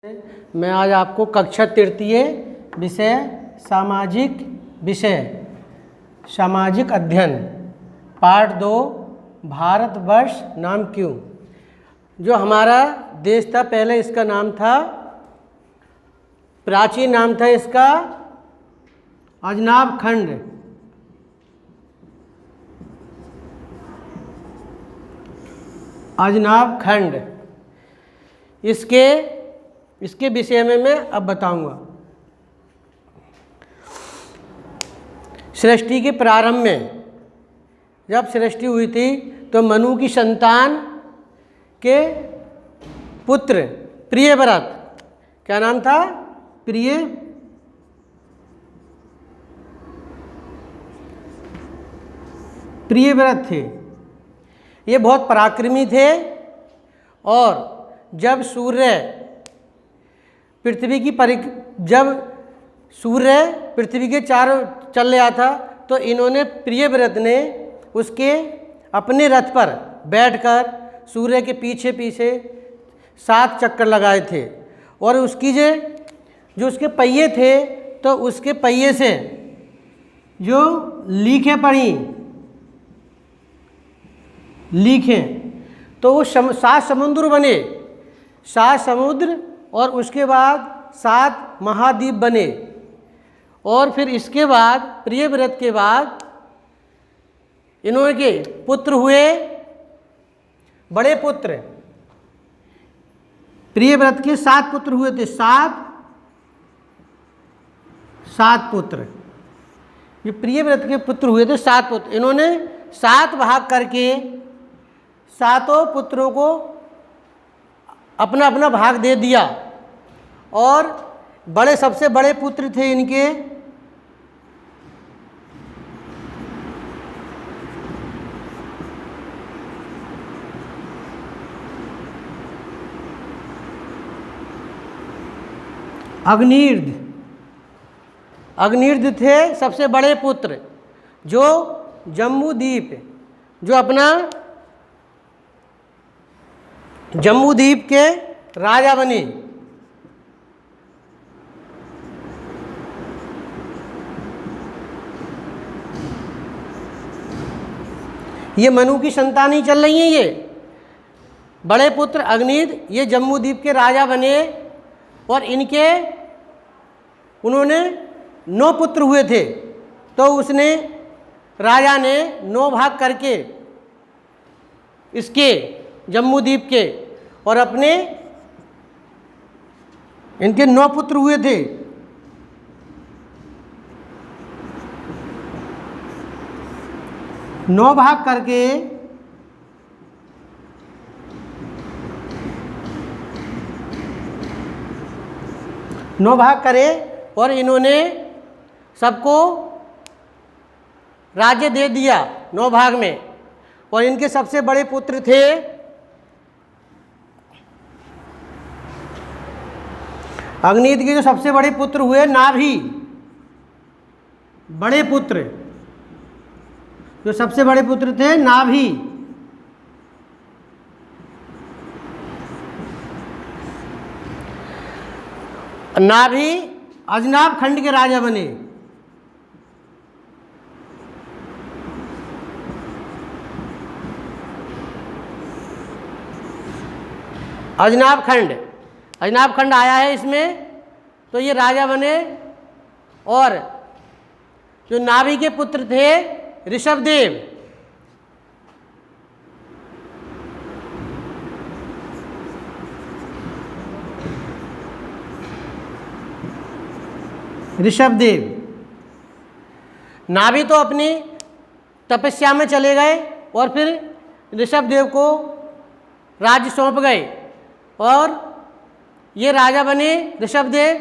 मैं आज आपको कक्षा तृतीय विषय सामाजिक अध्ययन पार्ट 2 भारतवर्ष नाम क्यों। जो हमारा देश था पहले इसका नाम था, प्राचीन नाम था इसका अजनाब खंड। अजनाब खंड इसके विषय में मैं अब बताऊंगा। सृष्टि के प्रारंभ में जब सृष्टि हुई थी तो मनु की संतान के पुत्र प्रियव्रत, क्या नाम था? प्रियव्रत थे। ये बहुत पराक्रमी थे और जब सूर्य पृथ्वी के चारों चल रहा था तो इन्होंने प्रियव्रत ने उसके अपने रथ पर बैठकर सूर्य के पीछे पीछे 7 चक्कर लगाए थे। और उसकी जो उसके पहिए थे तो उसके पहिए से जो लीखें तो वो 7 समुद्र बने, 7 समुद्र, और उसके बाद 7 महाद्वीप बने। और फिर इसके बाद प्रियव्रत के बाद इन्होंने पुत्र हुए, बड़े पुत्र। प्रियव्रत के 7 पुत्र हुए थे, 7 पुत्र। ये प्रियव्रत के पुत्र हुए थे 7 पुत्र। इन्होंने 7 भाग करके 7 पुत्रों को अपना अपना भाग दे दिया। और सबसे बड़े पुत्र थे इनके अग्निर्द थे सबसे बड़े पुत्र, जो जम्बूद्वीप, जो अपना जम्बूद्वीप के राजा बने। ये मनु की संतान ही चल रही हैं। ये बड़े पुत्र अग्निद ये जम्बूद्वीप के राजा बने। और उन्होंने 9 पुत्र हुए थे। तो राजा ने 9 भाग करके इसके जम्बूद्वीप के, और इनके 9 पुत्र हुए थे। नौ भाग करके करे और इन्होंने सबको राज्य दे दिया 9 भाग में। और इनके सबसे बड़े पुत्र थे अग्निद के, जो सबसे बड़े पुत्र हुए नाभि, बड़े पुत्र, जो सबसे बड़े पुत्र थे नाभि। अजनाब खंड के राजा बने। अजनाब खंड आया है इसमें, तो ये राजा बने। और जो नाभि के पुत्र थे ऋषभदेव, नाभि तो अपनी तपस्या में चले गए और फिर ऋषभदेव को राज्य सौंप गए और ये राजा बने ऋषभदेव।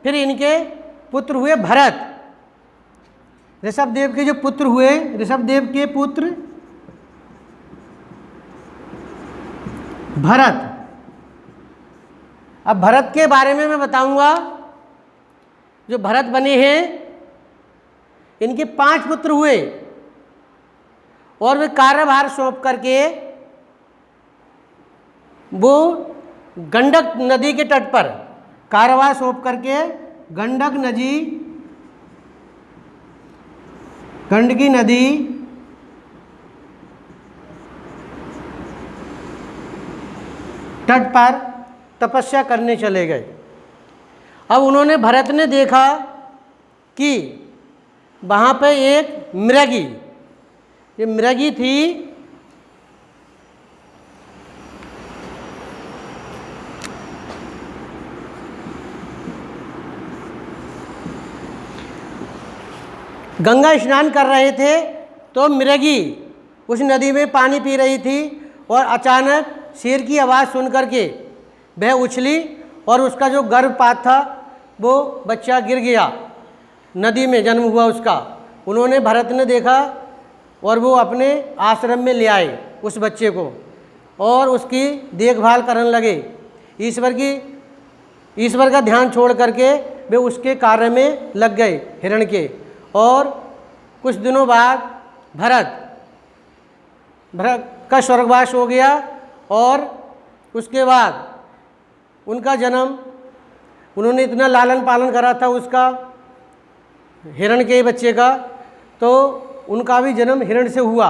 फिर इनके पुत्र हुए भरत। ऋषभदेव के जो पुत्र हुए, ऋषभदेव के पुत्र भरत। अब भरत के बारे में मैं बताऊंगा। जो भरत बने हैं, इनके 5 पुत्र हुए और वे कार्यभार सौंप करके वो गंडक नदी के तट पर कारवा सौंप करके गंडकी नदी तट पर तपस्या करने चले गए। अब उन्होंने, भरत ने देखा कि वहाँ पे एक मृगी, ये मृगी थी, गंगा स्नान कर रहे थे तो मृगी उस नदी में पानी पी रही थी और अचानक शेर की आवाज़ सुन करके वह उछली और उसका जो गर्भपात था वो बच्चा गिर गया, नदी में जन्म हुआ उसका। उन्होंने, भरत ने देखा और वो अपने आश्रम में ले आए उस बच्चे को और उसकी देखभाल करने लगे। ईश्वर का ध्यान छोड़ करके वे उसके कार्य में लग गए, हिरण के। और कुछ दिनों बाद भरत का स्वर्गवास हो गया और उसके बाद उनका जन्म, उन्होंने इतना लालन पालन करा था उसका, हिरण के बच्चे का, तो उनका भी जन्म हिरण से हुआ।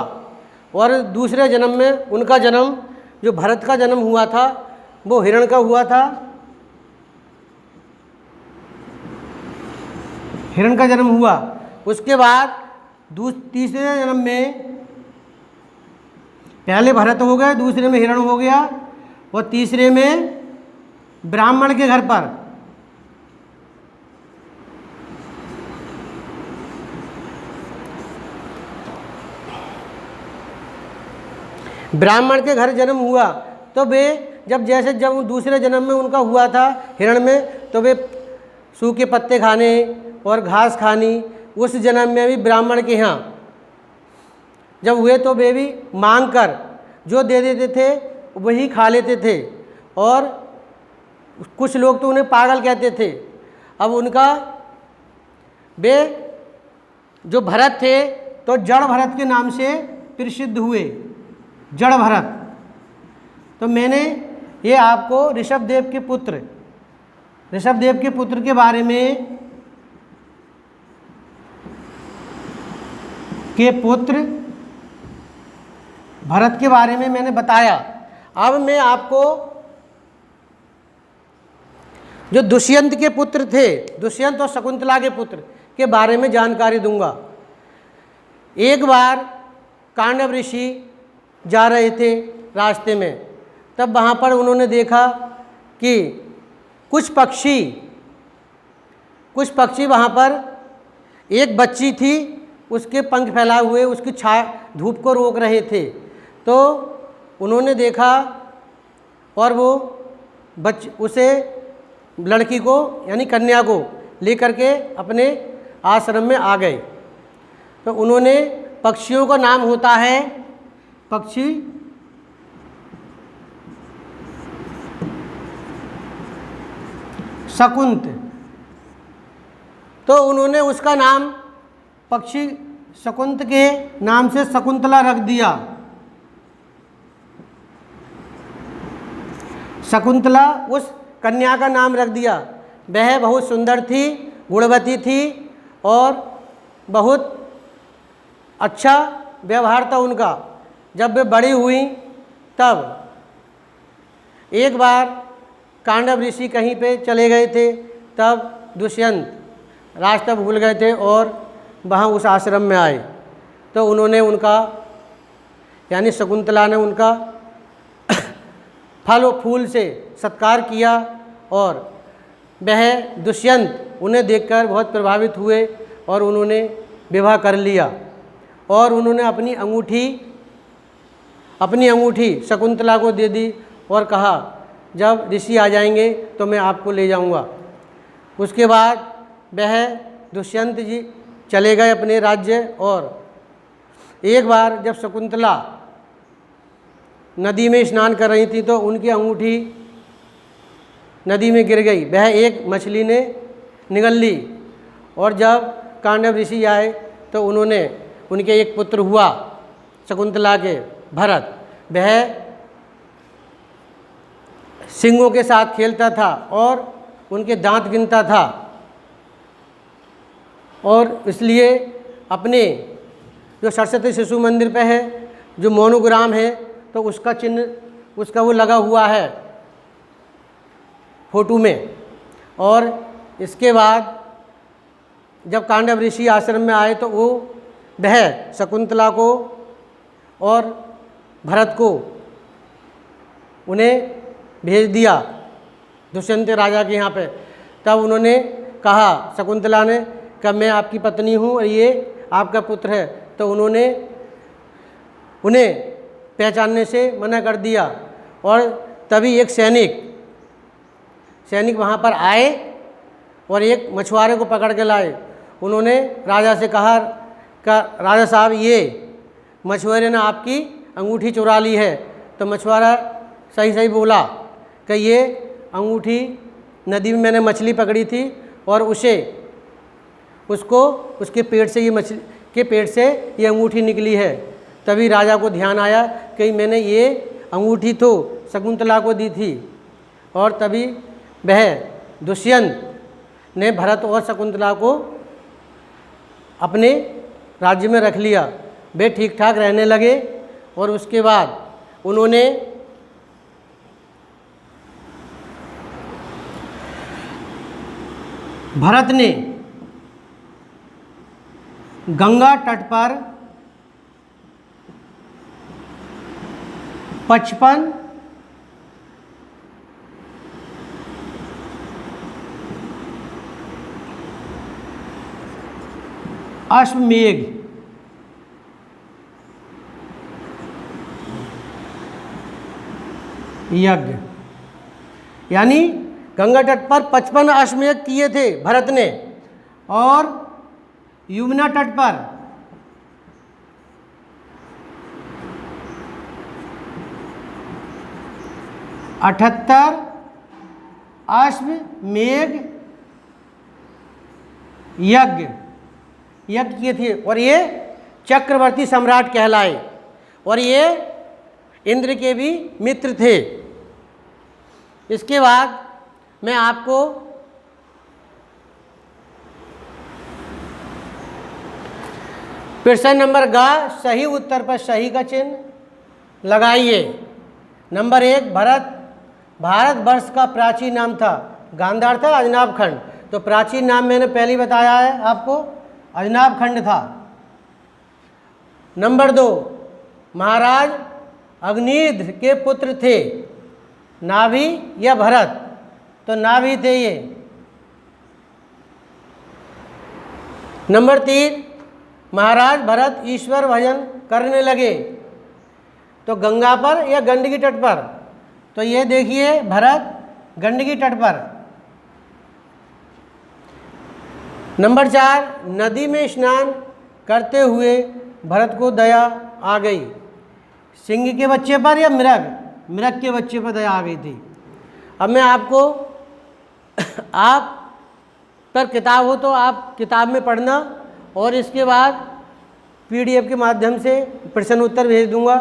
और दूसरे जन्म में उनका जन्म, जो भरत का जन्म हुआ था वो हिरण का हुआ था, हिरण का जन्म हुआ। उसके बाद तीसरे जन्म में, पहले भरत हो गए, दूसरे में हिरण हो गया और तीसरे में ब्राह्मण के घर पर जन्म हुआ। तो वे जब दूसरे जन्म में उनका हुआ था हिरण में, तो वे सूखे पत्ते खाने और घास खानी, उस जन्म में भी ब्राह्मण के यहाँ जब हुए तो वे भी मांग कर जो दे देते थे वही खा लेते थे। और कुछ लोग तो उन्हें पागल कहते थे। अब उनका, वे जो भरत थे तो जड़ भरत के नाम से प्रसिद्ध हुए, जड़ भरत। तो मैंने ये आपको ऋषभदेव के पुत्र के बारे में, के पुत्र भरत के बारे में मैंने बताया। अब मैं आपको जो दुष्यंत के पुत्र थे, दुष्यंत और शकुंतला के पुत्र के बारे में जानकारी दूंगा। एक बार कांडव ऋषि जा रहे थे रास्ते में, तब वहाँ पर उन्होंने देखा कि कुछ पक्षी वहाँ पर, एक बच्ची थी, उसके पंख फैलाए हुए उसकी धूप को रोक रहे थे। तो उन्होंने देखा और वो उसे, लड़की को यानी कन्या को लेकर के अपने आश्रम में आ गए। तो उन्होंने, पक्षियों का नाम होता है पक्षी शकुंत, तो उन्होंने उसका नाम पक्षी शकुंत के नाम से शकुंतला रख दिया। शकुंतला उस कन्या का नाम रख दिया। वह बहुत सुंदर थी, गुणवती थी और बहुत अच्छा व्यवहार था उनका। जब वे बड़ी हुई तब एक बार कांडव ऋषि कहीं पे चले गए थे, तब दुष्यंत रास्ता भूल गए थे और वहाँ उस आश्रम में आए। तो उन्होंने उनका, यानी शकुंतला ने उनका फल और फूल से सत्कार किया और वह दुष्यंत उन्हें देखकर बहुत प्रभावित हुए और उन्होंने विवाह कर लिया। और उन्होंने अपनी अंगूठी शकुंतला को दे दी और कहा, जब ऋषि आ जाएंगे तो मैं आपको ले जाऊंगा। उसके बाद वह दुष्यंत जी चले गए अपने राज्य। और एक बार जब शकुंतला नदी में स्नान कर रही थी तो उनकी अंगूठी नदी में गिर गई। वह एक मछली ने निगल ली। और जब कांडव ऋषि आए तो उनके एक पुत्र हुआ शकुंतला के, भरत। वह सिंहों के साथ खेलता था और उनके दांत गिनता था, और इसलिए अपने जो सरस्वती शिशु मंदिर पे है जो मोनोग्राम है, तो उसका चिन्ह उसका वो लगा हुआ है फोटो में। और इसके बाद जब कांडव ऋषि आश्रम में आए तो वो वह शकुंतला को और भरत को उन्हें भेज दिया दुष्यंत राजा के यहाँ पे। तब उन्होंने कहा, शकुंतला ने कि मैं आपकी पत्नी हूँ और ये आपका पुत्र है, तो उन्होंने उन्हें पहचानने से मना कर दिया। और तभी एक सैनिक वहाँ पर आए और एक मछुआरे को पकड़ के लाए। उन्होंने राजा से कहा कि राजा साहब, ये मछुआरे ने आपकी अंगूठी चुरा ली है। तो मछुआरा सही बोला कि ये अंगूठी नदी में मैंने मछली पकड़ी थी और उसको उसके पेट से ये अंगूठी निकली है। तभी राजा को ध्यान आया कि मैंने ये अंगूठी तो शकुंतला को दी थी। और तभी वह दुष्यंत ने भरत और शकुंतला को अपने राज्य में रख लिया। वे ठीक ठाक रहने लगे। और उसके बाद उन्होंने भरत ने गंगा तट पर 55 अश्वमेध यज्ञ, यानी गंगा तट पर 55 अश्वमेध किए थे भरत ने, और यमुना तट पर 78 अश्वमेध यज्ञ किए थे। और ये चक्रवर्ती सम्राट कहलाए, और ये इंद्र के भी मित्र थे। इसके बाद मैं आपको प्रश्न नंबर गा सही उत्तर पर सही का चिन्ह लगाइए। नंबर 1, भारतवर्ष का प्राचीन नाम था गांधार था अजनाब खंड। तो प्राचीन नाम मैंने पहले ही बताया है आपको, अजनाब खंड था। नंबर 2, महाराज अग्निध्र के पुत्र थे नाभि या भरत, तो नाभि थे ये। नंबर 3, महाराज भरत ईश्वर भजन करने लगे, तो गंगा पर या गंडकी तट पर, तो ये देखिए भरत गंडकी तट पर। नंबर 4, नदी में स्नान करते हुए भरत को दया आ गई, सिंह के बच्चे पर या मृग के बच्चे पर दया आ गई थी। अब मैं आपको आप पर किताब हो तो आप किताब में पढ़ना, और इसके बाद PDF के माध्यम से प्रश्न उत्तर भेज दूंगा।